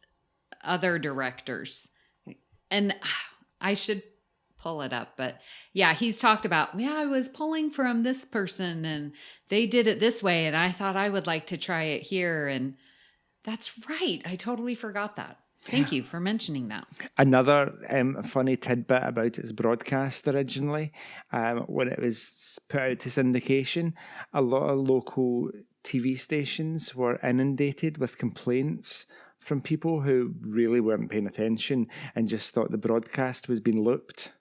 other directors. And I should pull it up. But yeah, he's talked about, I was pulling from this person and they did it this way. And I thought I would like to try it here. And that's right. I totally forgot that. Thank you for mentioning that. Another funny tidbit about its broadcast originally, when it was put out to syndication, a lot of local TV stations were inundated with complaints from people who really weren't paying attention and just thought the broadcast was being looped.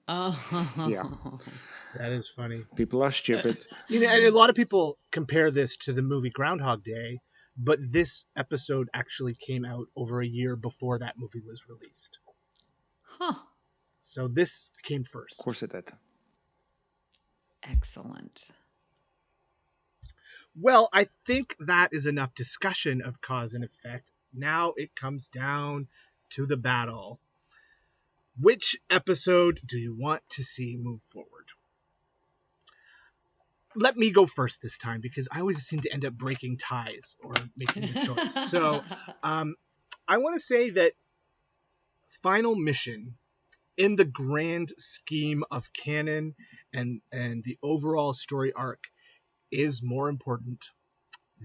Oh. Yeah. That is funny. People are stupid. And a lot of people compare this to the movie Groundhog Day, but this episode actually came out over a year before that movie was released. Huh. So this came first. Of course it did. Excellent. Well, I think that is enough discussion of cause and effect. Now it comes down to the battle. Which episode do you want to see move forward? Let me go first this time because I always seem to end up breaking ties or making a choice. So I want to say that Final Mission, in the grand scheme of canon and the overall story arc, is more important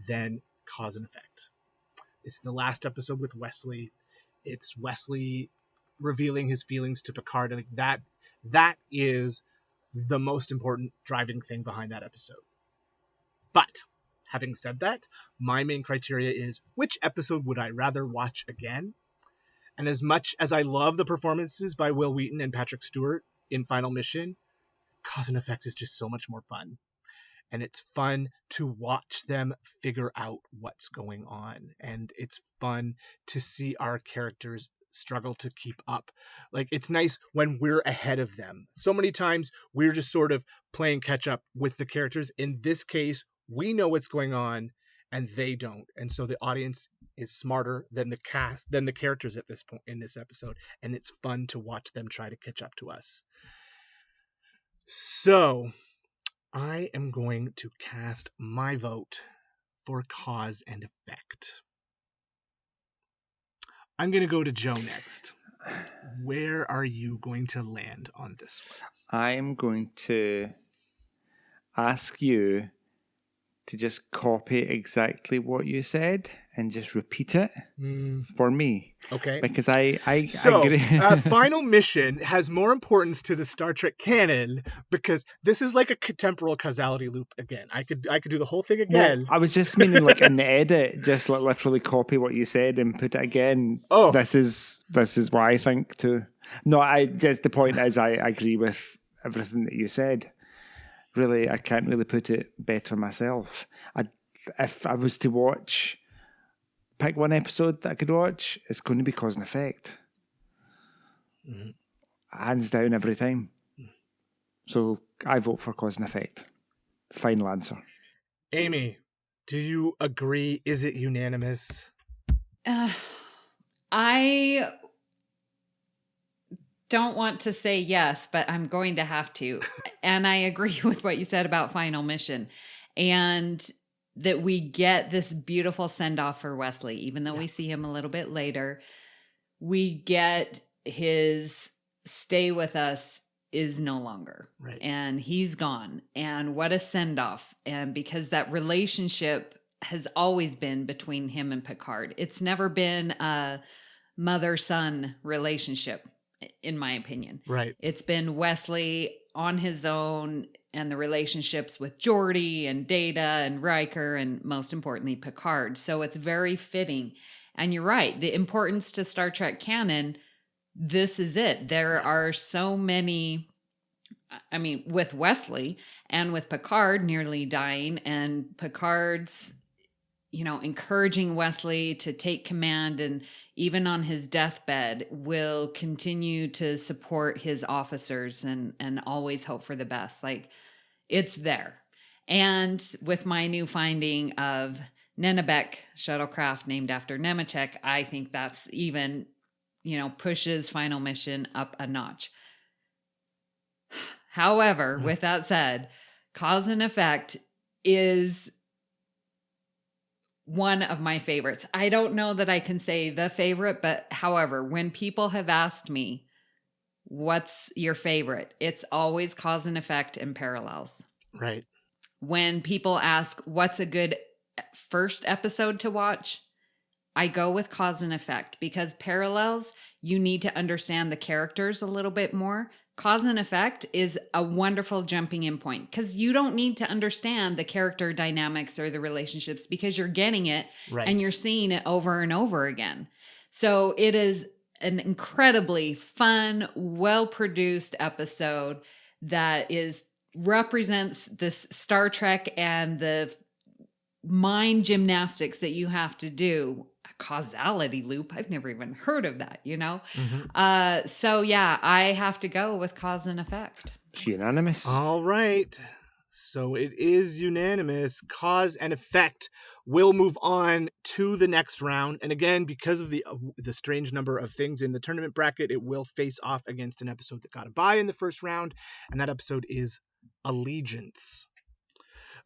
than cause and effect. It's the last episode with Wesley. It's Wesley revealing his feelings to Picard. And that is the most important driving thing behind that episode. But having said that, my main criteria is which episode would I rather watch again? And as much as I love the performances by Will Wheaton and Patrick Stewart in Final Mission, Cause and Effect is just so much more fun. And it's fun to watch them figure out what's going on. And it's fun to see our characters struggle to keep up. Like, it's nice when we're ahead of them. So many times we're just sort of playing catch up with the characters. In this case, we know what's going on and they don't. And so the audience is smarter than the cast, than the characters at this point in this episode. And it's fun to watch them try to catch up to us. So I am going to cast my vote for Cause and Effect. I'm going to go to Joe next. Where are you going to land on this one? I'm going to ask you to just copy exactly what you said and just repeat it for me. Okay. Because I so, agree. Final Mission has more importance to the Star Trek canon because this is like a temporal causality loop again. I could do the whole thing again. Well, I was just meaning like in the edit, just like literally copy what you said and put it again. Oh. This is what I think too. No, just the point is I agree with everything that you said. Really, I can't really put it better myself. If I was to pick one episode that I could watch, it's going to be Cause and Effect. Mm-hmm. Hands down every time. So I vote for Cause and Effect. Final answer. Amy, do you agree? Is it unanimous? I don't want to say yes, but I'm going to have to. And I agree with what you said about Final Mission. And that we get this beautiful send-off for Wesley, even though we see him a little bit later. We get his stay with us is no longer. Right. And he's gone. And what a send-off. And because that relationship has always been between him and Picard. It's never been a mother-son relationship, in my opinion. Right. It's been Wesley on his own, and the relationships with Geordi and Data and Riker and most importantly, Picard. So it's very fitting. And you're right. The importance to Star Trek canon, this is it. There are so many, I mean, with Wesley and with Picard nearly dying and Picard's, encouraging Wesley to take command and even on his deathbed will continue to support his officers and always hope for the best. Like, it's there. And with my new finding of Nenebek shuttlecraft named after Nemechek, I think that's even, pushes Final Mission up a notch. However, with that said, Cause and Effect is one of my favorites. I don't know that I can say the favorite, but however, when people have asked me, what's your favorite? It's always Cause and Effect and Parallels. Right. When people ask, what's a good first episode to watch? I go with Cause and Effect because Parallels, you need to understand the characters a little bit more. Cause and Effect is a wonderful jumping in point because you don't need to understand the character dynamics or the relationships because you're getting it and you're seeing it over and over again. So it is an incredibly fun, well-produced episode that represents this Star Trek and the mind gymnastics that you have to do. Causality loop. I've never even heard of that, So yeah, I have to go with Cause and Effect. It's unanimous. All right. So it is unanimous. Cause and Effect will move on to the next round. And again, because of the strange number of things in the tournament bracket, it will face off against an episode that got a bye in the first round. And that episode is Allegiance,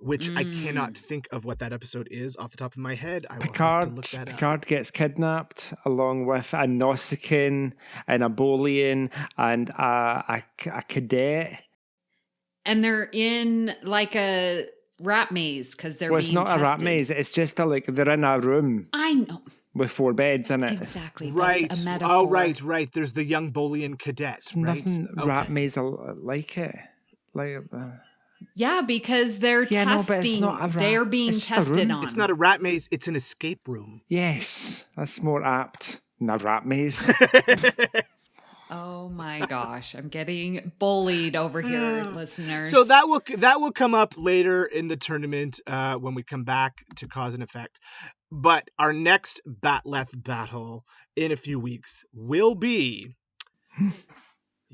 which I cannot think of what that episode is off the top of my head. I will have to look that up. Picard gets kidnapped along with a Nausicaan and a Bolian and a cadet. And they're in like a rat maze because they're being tested. Well, it's not a rat maze. It's just they're in a room. I know. With 4 beds in it. Exactly. Right. That's a metaphor. Oh, right. There's the young Bolian cadet. There's nothing rat maze like it. Yeah, because they're testing. No, but it's not a rat. They're being tested on. It's not a rat maze. It's an escape room. Yes, that's more apt than a rat maze. Oh my gosh, I'm getting bullied over here, listeners. So that will come up later in the tournament when we come back to Cause and Effect. But our next Batleth battle in a few weeks will be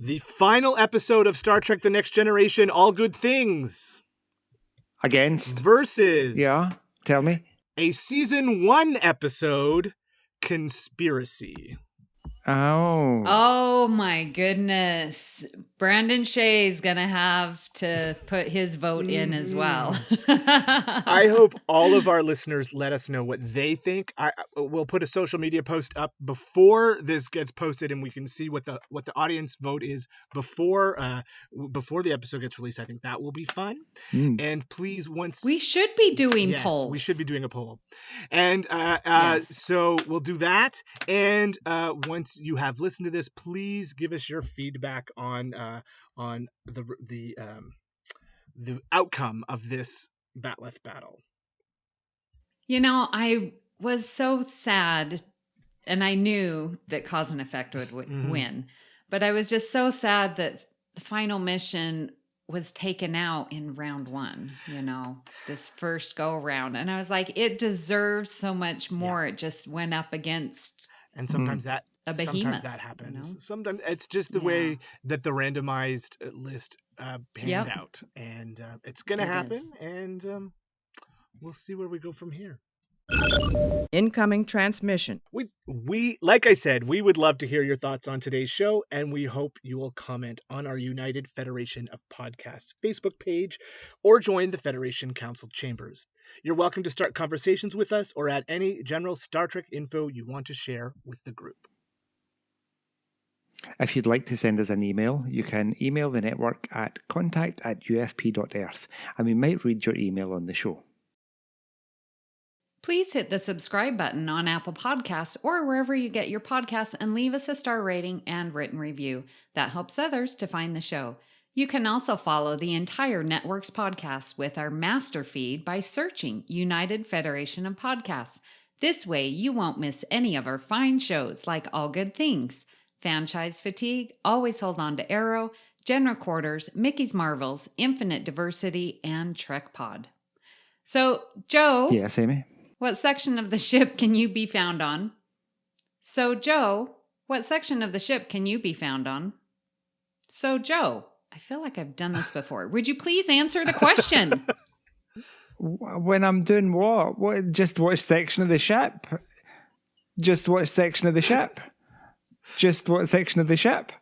the final episode of Star Trek The Next Generation, All Good Things. Against? Versus. Yeah, tell me. A season 1 episode, Conspiracy. Oh my goodness. Brandon Shea's gonna have to put his vote in as well. I hope all of our listeners let us know what they think. We'll put a social media post up before this gets posted and we can see what the audience vote is before the episode gets released. I think that will be fun. And please, we should be doing polls. We should be doing a poll. And so we'll do that. And once you have listened to this, please give us your feedback on the outcome of this Batleth battle. I was so sad, and I knew that Cause and Effect would win, but I was just so sad that the Final Mission was taken out in round 1, this first go around. And I was like, it deserves so much more. Yeah. It just went up against and sometimes that sometimes that happens. Sometimes it's just the way that the randomized list panned out, and it's gonna happen. And we'll see where we go from here. Incoming transmission. We like I said, we would love to hear your thoughts on today's show, and we hope you will comment on our United Federation of Podcasts Facebook page or join the Federation Council chambers. You're welcome to start conversations with us or add any general Star Trek info you want to share with the group. If you'd like to send us an email, you can email the network at contact@ufp.earth, and we might read your email on the show. Please hit the subscribe button on Apple Podcasts or wherever you get your podcasts and leave us a star rating and written review. That helps others to find the show. You can also follow the entire network's podcasts with our master feed by searching United Federation of Podcasts. This way, you won't miss any of our fine shows like All Good Things, Franchise Fatigue, Always Hold On to Arrow, General Quarters, Mickey's Marvels, Infinite Diversity, and Trek Pod. So, Joe. Yes, Amy? What section of the ship can you be found on? So, Joe, what section of the ship can you be found on? So, Joe, I feel like I've done this before. Would you please answer the question? When I'm doing what? Just which section of the ship? Just what section of the ship? Just what section of the ship?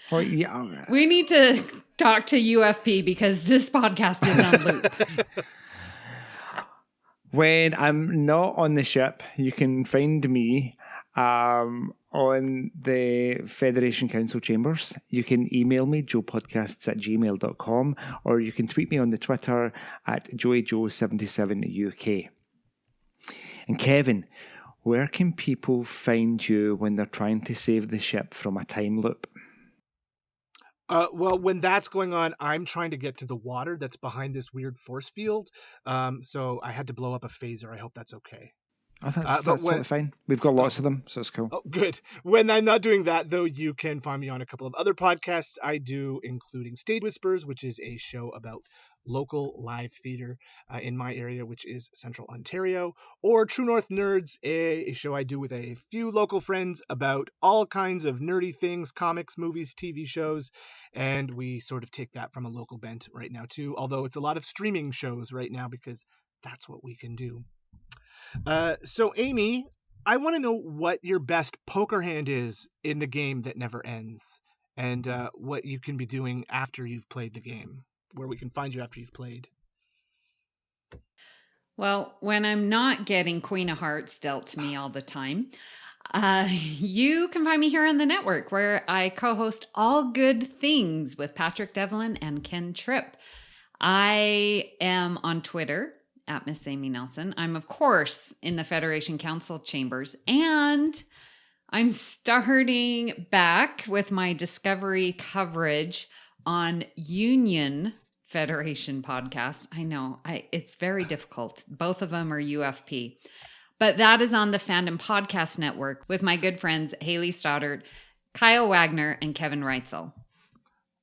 Oh, yeah. We need to talk to UFP because this podcast is on loop. When I'm not on the ship, you can find me on the Federation Council Chambers. You can email me, joepodcasts@gmail.com, or you can tweet me on the Twitter at joeyjoe77uk. And Kevin, where can people find you when they're trying to save the ship from a time loop? Well, when that's going on, I'm trying to get to the water that's behind this weird force field. So I had to blow up a phaser. I hope that's okay. Oh, that's totally fine. We've got lots of them, so it's cool. Oh, good. When I'm not doing that, though, you can find me on a couple of other podcasts I do, including Stage Whispers, which is a show about local live theater in my area, which is Central Ontario, or True North Nerds, a show I do with a few local friends about all kinds of nerdy things, comics, movies, TV shows, and we sort of take that from a local bent right now, too, although it's a lot of streaming shows right now because that's what we can do. So, Amy, I want to know what your best poker hand is in the game that never ends, and what you can be doing after you've played the game, where we can find you after you've played. Well, when I'm not getting Queen of Hearts dealt to me all the time, you can find me here on the network where I co-host All Good Things with Patrick Devlin and Ken Tripp. I am on Twitter at Miss Amy Nelson. I'm, of course, in the Federation Council Chambers, and I'm starting back with my Discovery coverage on Union Federation podcast. I know, it's very difficult. Both of them are UFP. But that is on the Fandom Podcast Network with my good friends Haley Stoddard, Kyle Wagner, and Kevin Reitzel.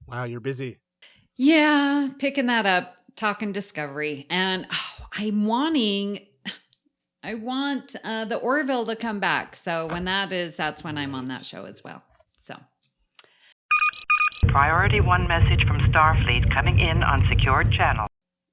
Wow, you're busy. Yeah, picking that up, talking Discovery. And I want the Orville to come back. So when that's when I'm on that show as well. So. Priority 1 message from Starfleet coming in on secured channel.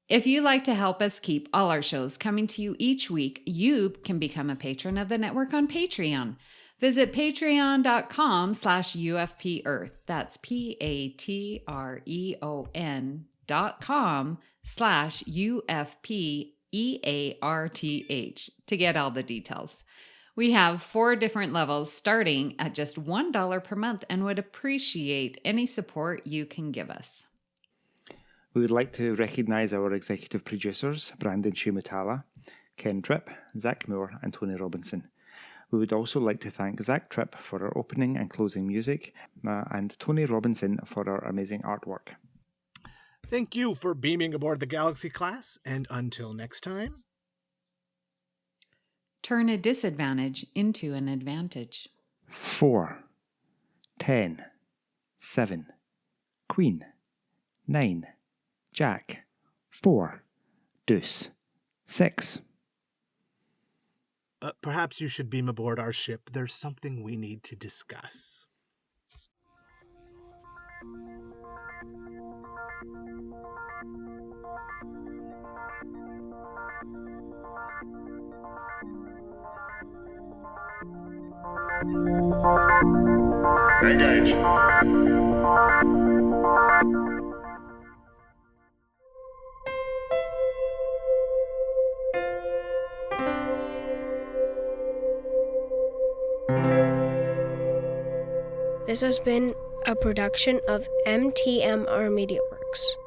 If you'd like to help us keep all our shows coming to you each week, you can become a patron of the network on Patreon. Visit patreon.com/UFP Earth. That's patreon.com/UFPEARTH to get all the details. We have 4 different levels starting at just $1 per month and would appreciate any support you can give us. We would like to recognise our executive producers, Brandon Shumatala, Ken Tripp, Zach Moore, and Tony Robinson. We would also like to thank Zach Tripp for our opening and closing music, and Tony Robinson for our amazing artwork. Thank you for beaming aboard the Galaxy class, and until next time... Turn a disadvantage into an advantage. 4, 10, 7, Queen, 9, Jack, 4, Deuce, 6. Perhaps you should beam aboard our ship. There's something we need to discuss. Engage. This has been a production of MTMR Media Works.